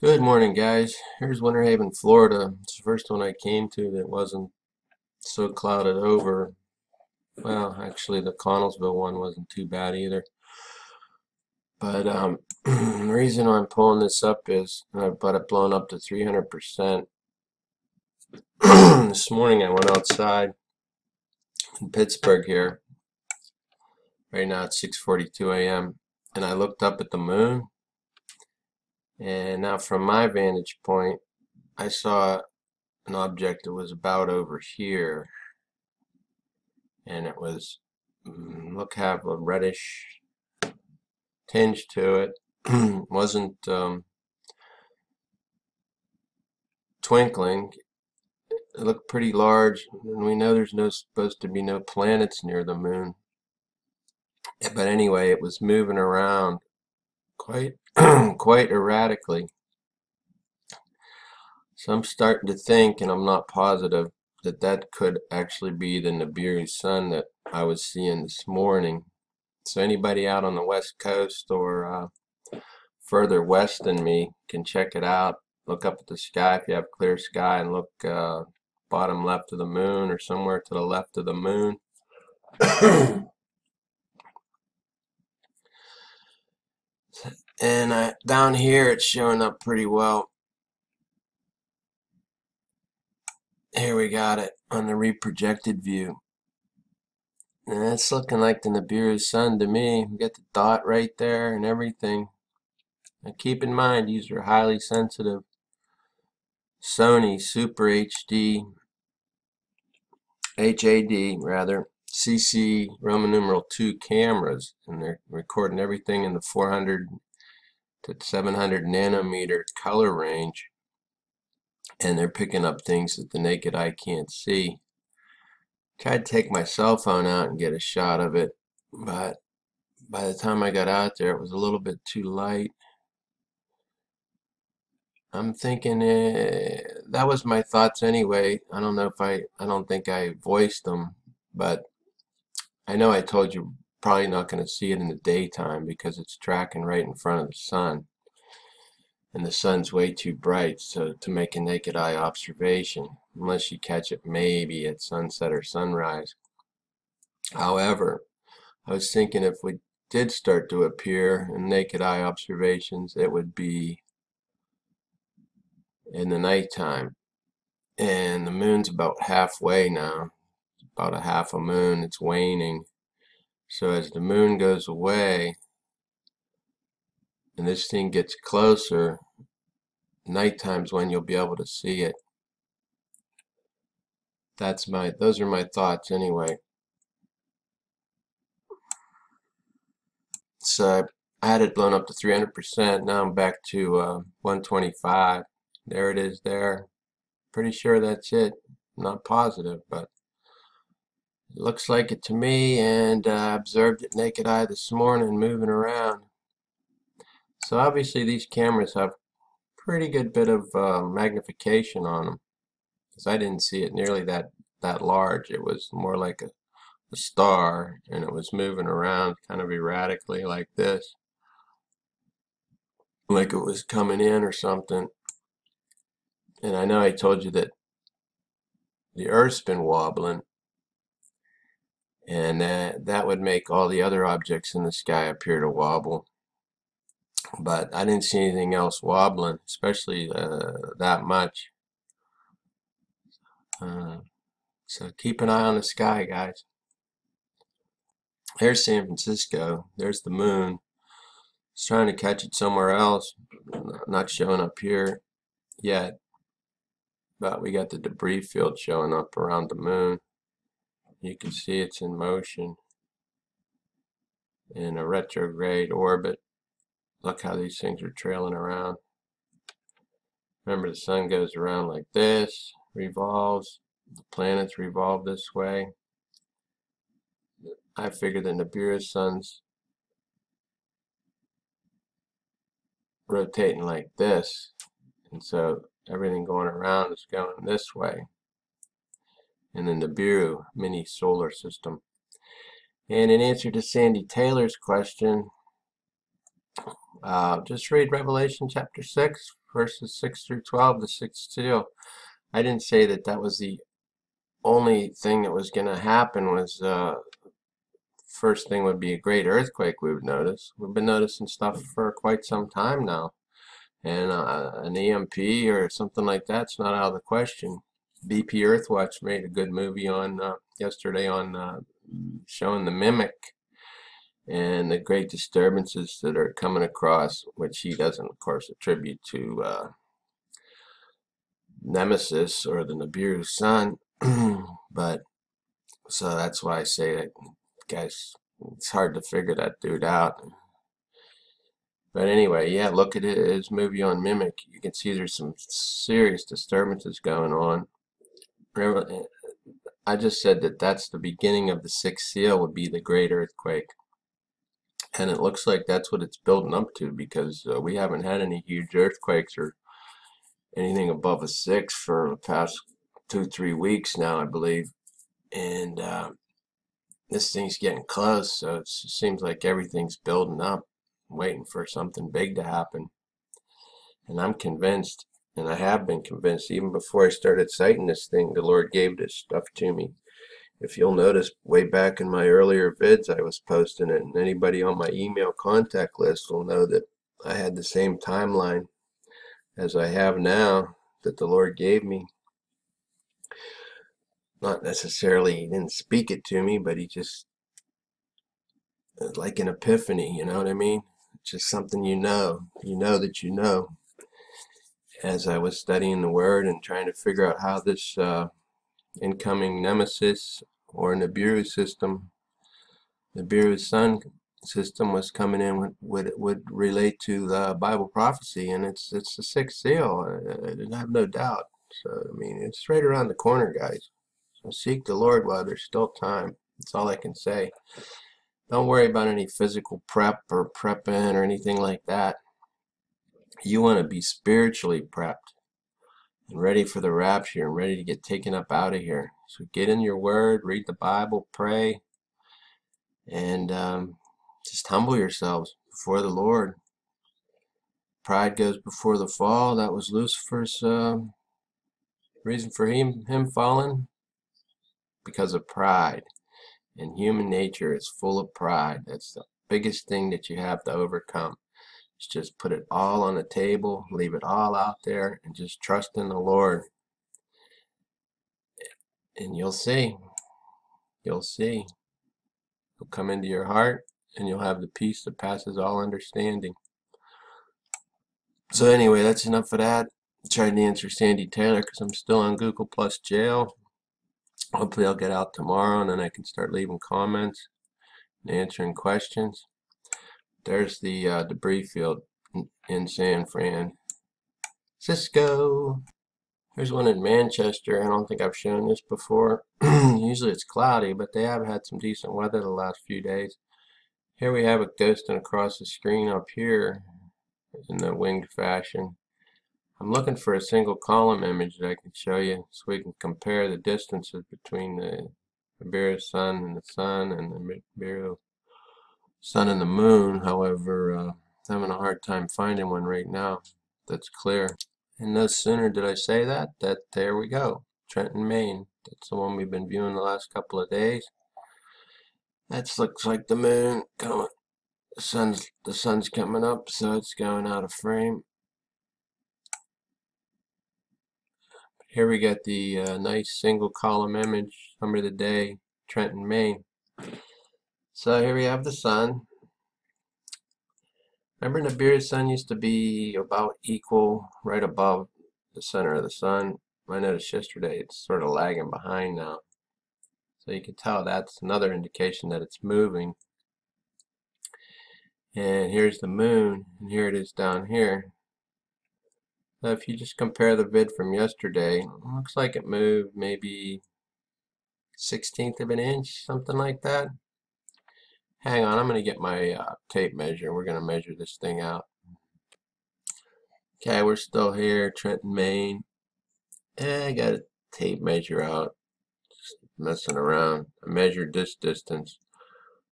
Good morning, guys. Here's Winter Haven, Florida. It's the first one I came to that wasn't so clouded over. Well, actually, the Connellsville one wasn't too bad either. But the reason I'm pulling this up is I've got it blown up to 300%. This morning I went outside in Pittsburgh here. Right now it's 6:42 a.m. and I looked up at the moon. And now from my vantage point, I saw an object that was about over here. And it was have a reddish tinge to it. Wasn't twinkling. It looked pretty large, and we know there's supposed to be no planets near the moon. But anyway, it was moving around quite quite erratically. So I'm starting to think, and I'm not positive, that could actually be the Nibiru sun that I was seeing this morning. So anybody out on the west coast or further west than me can check it out. Look up at the sky if you have clear sky, and look bottom left of the moon or somewhere to the left of the moon. And down here it's showing up pretty well. Here we got it on the reprojected view. And it's looking like the Nibiru sun to me. We got the dot right there and everything. Now keep in mind, these are highly sensitive Sony Super HD CC Roman numeral 2 cameras, and they're recording everything in the 400 to 700 nanometer color range, and they're picking up things that the naked eye can't see. Tried to take my cell phone out and get a shot of it, but by the time I got out there it was a little bit too light. I'm thinking that was my thoughts anyway. I don't know if I don't think I voiced them, but I know I told you probably not going to see it in the daytime because it's tracking right in front of the sun, and the sun's way too bright to make a naked eye observation unless you catch it maybe at sunset or sunrise. However, I was thinking if we did start to appear in naked eye observations, it would be in the nighttime, and the moon's about halfway now. About a half a moon. It's waning. So as the moon goes away and this thing gets closer, nighttime's when you'll be able to see it. Those are my thoughts anyway. So I had it blown up to 300%. Now I'm back to 125. There it is there. Pretty sure that's it. I'm not positive, but it looks like it to me, and I observed it naked eye this morning moving around. So obviously these cameras have pretty good bit of magnification on them, because I didn't see it nearly that large. It was more like a star, and it was moving around kind of erratically like this, like it was coming in or something. And I know I told you that the Earth's been wobbling, and that would make all the other objects in the sky appear to wobble. But I didn't see anything else wobbling, especially that much. So keep an eye on the sky, guys. There's San Francisco. There's the moon. It's trying to catch it somewhere else. Not showing up here yet. But we got the debris field showing up around the moon. You can see it's in motion in a retrograde orbit. Look how these things are trailing around. Remember, the sun goes around like this, revolves. The planets revolve this way. I figure the Nibiru sun's rotating like this, and so everything going around is going this way in the Nibiru mini solar system. And in answer to Sandy Taylor's question, just read Revelation chapter 6 verses 6 through 12, the sixth seal. I didn't say that that was the only thing that was going to happen. Was first thing would be a great earthquake we would notice. We've been noticing stuff for quite some time now. And an EMP or something like that's not out of the question. BP Earthwatch made a good movie on yesterday on showing the mimic and the great disturbances that are coming across, which he doesn't, of course, attribute to Nemesis or the Nibiru sun. But so that's why I say that, guys, it's hard to figure that dude out. But anyway, yeah, look at his movie on Mimic. You can see there's some serious disturbances going on. I just said that that's the beginning of the sixth seal would be the great earthquake. And it looks like that's what it's building up to, because we haven't had any huge earthquakes or anything above a 6 for the past 2-3 weeks now, I believe. And this thing's getting close, so it seems like everything's building up, waiting for something big to happen. And I'm convinced, and I have been convinced even before I started citing this thing, the Lord gave this stuff to me. If you'll notice, way back in my earlier vids I was posting it, and anybody on my email contact list will know that I had the same timeline as I have now that the Lord gave me. Not necessarily, he didn't speak it to me, but he just, like an epiphany, you know what I mean? It's just something you know that you know. As I was studying the Word and trying to figure out how this incoming Nemesis or Nibiru system, Nibiru sun system was coming in would relate to the Bible prophecy, and it's the sixth seal. I have no doubt. So I mean, it's right around the corner, guys. So seek the Lord while there's still time. That's all I can say. Don't worry about any physical prep or prepping or anything like that. You want to be spiritually prepped and ready for the rapture and ready to get taken up out of here. So get in your word, read the Bible, pray, and just humble yourselves before the Lord. Pride goes before the fall. That was Lucifer's reason for him falling, because of pride. And human nature is full of pride. That's the biggest thing that you have to overcome. It's just put it all on the table, leave it all out there, and just trust in the Lord. And you'll see. You'll see. It'll come into your heart, and you'll have the peace that passes all understanding. So anyway, that's enough of that. I tried to answer Sandy Taylor because I'm still on Google Plus jail. Hopefully I'll get out tomorrow, and then I can start leaving comments and answering questions. There's the debris field in San Francisco. There's one in Manchester. I don't think I've shown this before. Usually it's cloudy, but they have had some decent weather the last few days. Here we have it ghosting across the screen up here in the winged fashion. I'm looking for a single column image that I can show you so we can compare the distances between the Nibiru sun and the sun and the Nibiru sun and the moon. However, I'm having a hard time finding one right now that's clear. And no sooner did I say that there we go. Trenton, Maine. That's the one we've been viewing the last couple of days. That looks like the moon coming. The sun's coming up, so it's going out of frame. Here we got the nice single column image, number of the day, Trenton, Maine. So here we have the sun. Remember, Nibiru's sun used to be about equal, right above the center of the sun. I noticed yesterday it's sort of lagging behind now. So you can tell that's another indication that it's moving. And here's the moon, and here it is down here. So if you just compare the vid from yesterday, it looks like it moved maybe 1/16 of an inch, something like that. Hang on, I'm going to get my tape measure. We're going to measure this thing out. Okay, we're still here, Trenton, Maine. I got a tape measure out. Just messing around. I measured this distance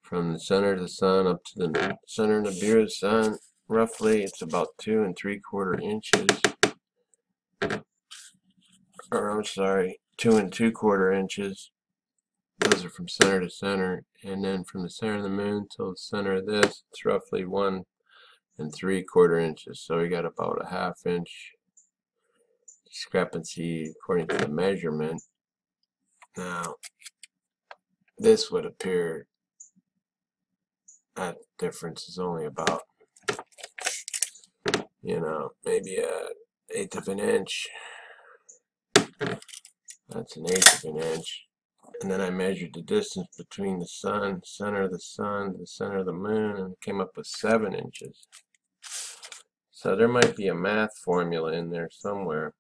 from the center of the sun up to the center of Nibiru's sun. roughly it's about 2 3/4 inches, or I'm sorry, 2 2/4 inches. Those are from center to center, and then from the center of the moon till the center of this, it's roughly 1 3/4 inches. So we got about a 1/2 inch discrepancy according to the measurement. Now, this would appear that difference is only about, maybe a 1/8 of an inch. That's an 1/8 of an inch. And then I measured the distance between the sun, center of the sun, to the center of the moon, and came up with 7 inches. So there might be a math formula in there somewhere.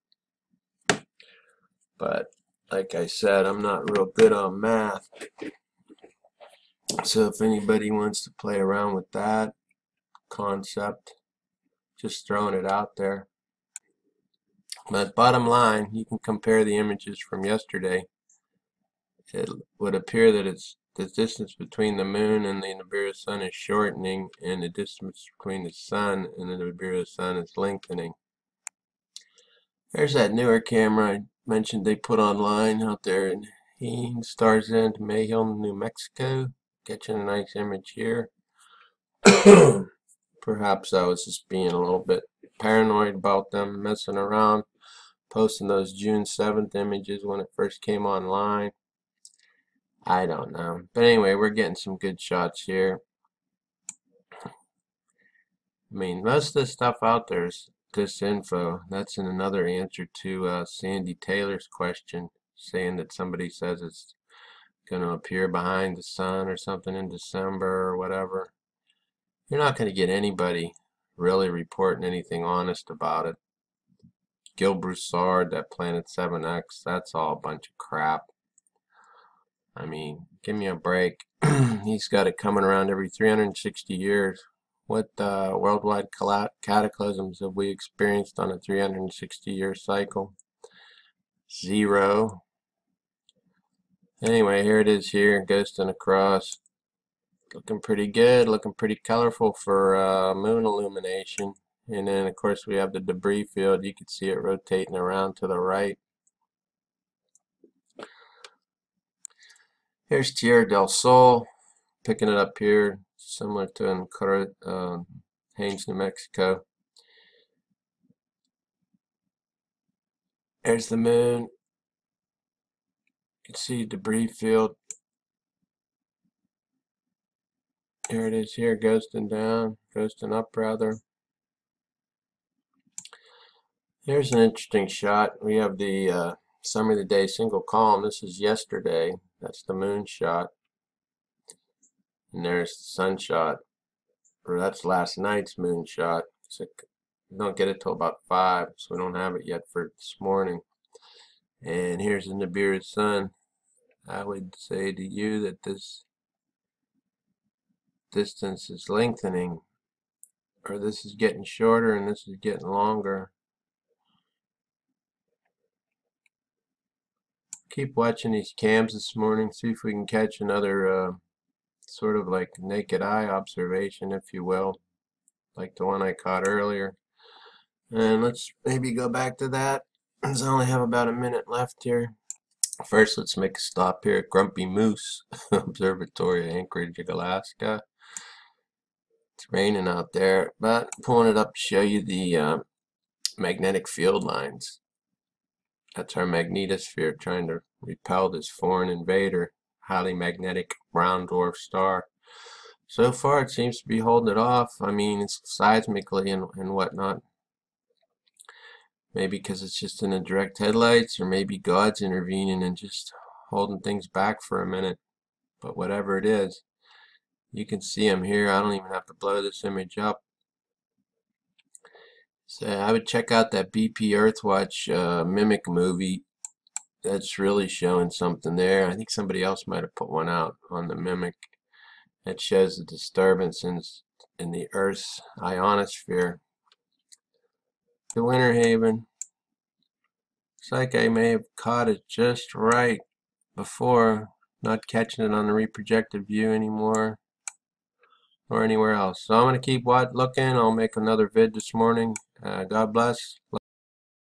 But like I said, I'm not real good on math. So if anybody wants to play around with that concept, just throwing it out there. But bottom line, you can compare the images from yesterday. It would appear that the distance between the moon and the Nibiru sun is shortening, and the distance between the sun and the Nibiru sun is lengthening. There's that newer camera I mentioned they put online out there in Stars End, Mayhill, New Mexico. Catching a nice image here. Perhaps I was just being a little bit paranoid about them messing around, posting those June 7th images when it first came online. I don't know. But anyway, we're getting some good shots here. I mean, most of the stuff out there is disinfo. That's in another answer to Sandy Taylor's question, saying that somebody says it's going to appear behind the sun or something in December or whatever. You're not going to get anybody really reporting anything honest about it. Gil Broussard, that Planet 7X, that's all a bunch of crap. I mean, give me a break. He's got it coming around every 360 years. What worldwide cataclysms have we experienced on a 360-year cycle? 0. Anyway, here it is here, ghosting across. Looking pretty good, looking pretty colorful for moon illumination. And then, of course, we have the debris field. You can see it rotating around to the right. Here's Tierra del Sol, picking it up here, similar to in Haines, New Mexico. There's the moon. You can see debris field. Here it is here, ghosting down, ghosting up rather. Here's an interesting shot. We have the summer of the day single column. This is yesterday. That's the moon shot. And there's the sun shot. Or that's last night's moon shot. So we don't get it till about 5, so we don't have it yet for this morning. And here's the Nibiru sun. I would say to you that this distance is lengthening, or this is getting shorter and this is getting longer. Keep watching these cams this morning, see if we can catch another sort of like naked eye observation, if you will, like the one I caught earlier. And let's maybe go back to that. I only have about a minute left here. First, let's make a stop here at Grumpy Moose Observatory, Anchorage, Alaska. It's raining out there, but I'm pulling it up to show you the magnetic field lines. That's our magnetosphere trying to repel this foreign invader, highly magnetic brown dwarf star. So far, it seems to be holding it off. I mean, it's seismically and whatnot. Maybe because it's just in the direct headlights, or maybe God's intervening and just holding things back for a minute. But whatever it is, you can see them here. I don't even have to blow this image up. So I would check out that BP Earthwatch Mimic movie. That's really showing something there. I think somebody else might have put one out on the Mimic that shows the disturbance in the Earth's ionosphere. The Winter Haven. Looks like I may have caught it just right before, not catching it on the reprojected view anymore. or anywhere else. So I'm going to keep looking. I'll make another vid this morning. God bless.